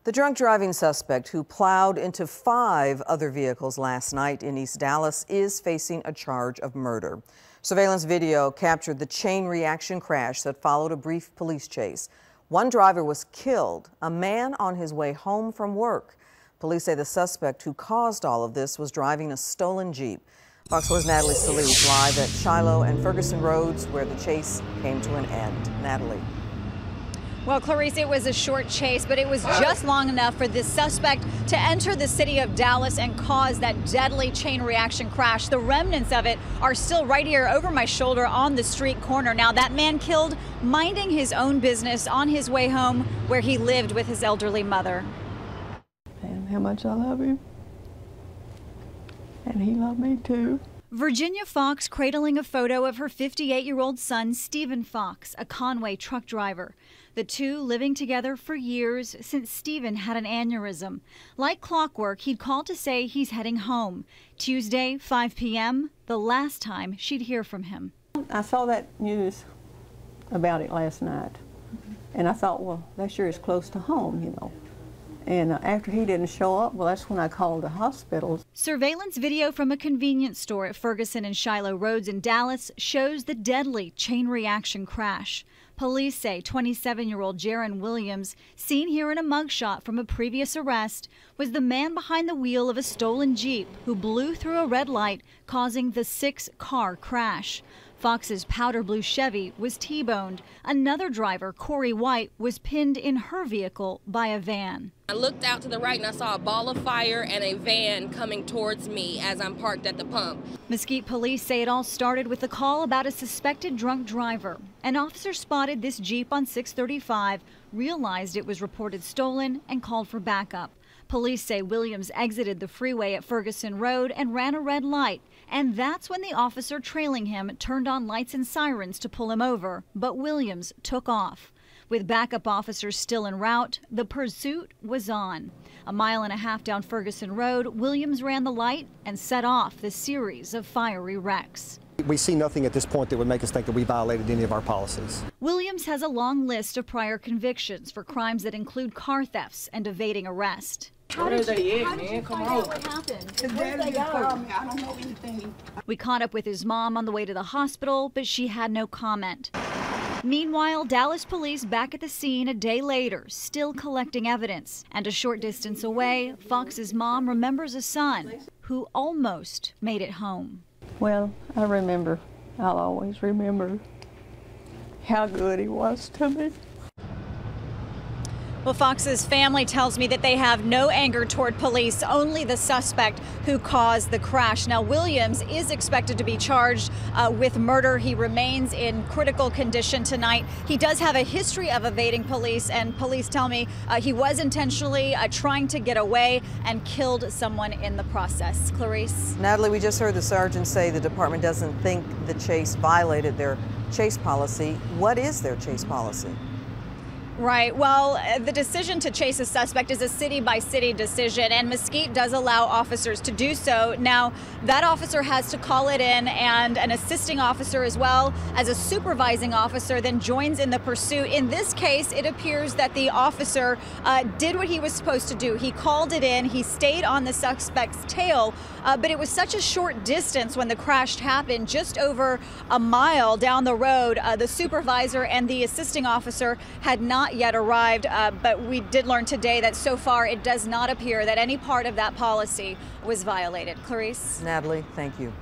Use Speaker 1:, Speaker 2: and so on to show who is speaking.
Speaker 1: The drunk driving suspect who plowed into 5 other vehicles last night in East Dallas is facing a charge of murder. Surveillance video captured the chain reaction crash that followed a brief police chase. One driver was killed, a man on his way home from work. Police say the suspect who caused all of this was driving a stolen Jeep. Fox 4's Natalie Salih live at Shiloh and Ferguson roads where the chase came to an end. Natalie.
Speaker 2: Well, Clarice, it was a short chase, but it was just long enough for this suspect to enter the city of Dallas and cause that deadly chain reaction crash. The remnants of it are still right here over my shoulder on the street corner. Now, that man killed minding his own business on his way home where he lived with his elderly mother.
Speaker 3: And how much I love him. And he loved me too.
Speaker 2: Virginia Fox cradling a photo of her 58-year-old son, Stephen Fox, a Conway truck driver. The two living together for years since Stephen had an aneurysm. Like clockwork, he'd called to say he's heading home. Tuesday, 5 p.m., the last time she'd hear from him.
Speaker 3: I saw that news about it last night, and I thought, well, that sure is close to home, you know. And after he didn't show up, well, that's when I called the hospital.
Speaker 2: Surveillance video from a convenience store at Ferguson and Shiloh roads in Dallas shows the deadly chain reaction crash. Police say 27-year-old Jaron Williams, seen here in a mugshot from a previous arrest, was the man behind the wheel of a stolen Jeep who blew through a red light, causing the 6-car crash. Fox's powder blue Chevy was T-boned. Another driver, Cori White, was pinned in her vehicle by a van.
Speaker 4: I looked out to the right and I saw a ball of fire and a van coming towards me as I'm parked at the pump.
Speaker 2: Mesquite police say it all started with a call about a suspected drunk driver. An officer spotted this Jeep on 635, realized it was reported stolen, and called for backup. Police say Williams exited the freeway at Ferguson Road and ran a red light. And that's when the officer trailing him turned on lights and sirens to pull him over. But Williams took off. With backup officers still en route, the pursuit was on. 1.5 miles down Ferguson Road, Williams ran the light and set off the series of fiery wrecks.
Speaker 5: We see nothing at this point that would make us think that we violated any of our policies.
Speaker 2: Williams has a long list of prior convictions for crimes that include car thefts and evading arrest.
Speaker 6: How did you find out what happened? Where did they go?
Speaker 3: I don't know anything.
Speaker 2: We caught up with his mom on the way to the hospital, but she had no comment. Meanwhile, Dallas police back at the scene a day later, still collecting evidence. And a short distance away, Fox's mom remembers a son who almost made it home.
Speaker 3: Well, I remember, I'll always remember how good he was to me.
Speaker 2: Well, Fox's family tells me that they have no anger toward police, only the suspect who caused the crash. Now, Williams is expected to be charged with murder. He remains in critical condition tonight. He does have a history of evading police, and police tell me he was intentionally trying to get away and killed someone in the process. Clarice?
Speaker 1: Natalie, we just heard the sergeant say the department doesn't think the chase violated their chase policy. What is their chase policy?
Speaker 2: Right. Well, the decision to chase a suspect is a city-by-city decision, and Mesquite does allow officers to do so. Now, that officer has to call it in, and an assisting officer as well as a supervising officer then joins in the pursuit. In this case, it appears that the officer did what he was supposed to do. He called it in. He stayed on the suspect's tail, but it was such a short distance when the crash happened, just over 1 mile down the road. The supervisor and the assisting officer had not yet arrived, but we did learn today that so far it does not appear that any part of that policy was violated. Clarice?
Speaker 1: Natalie, thank you.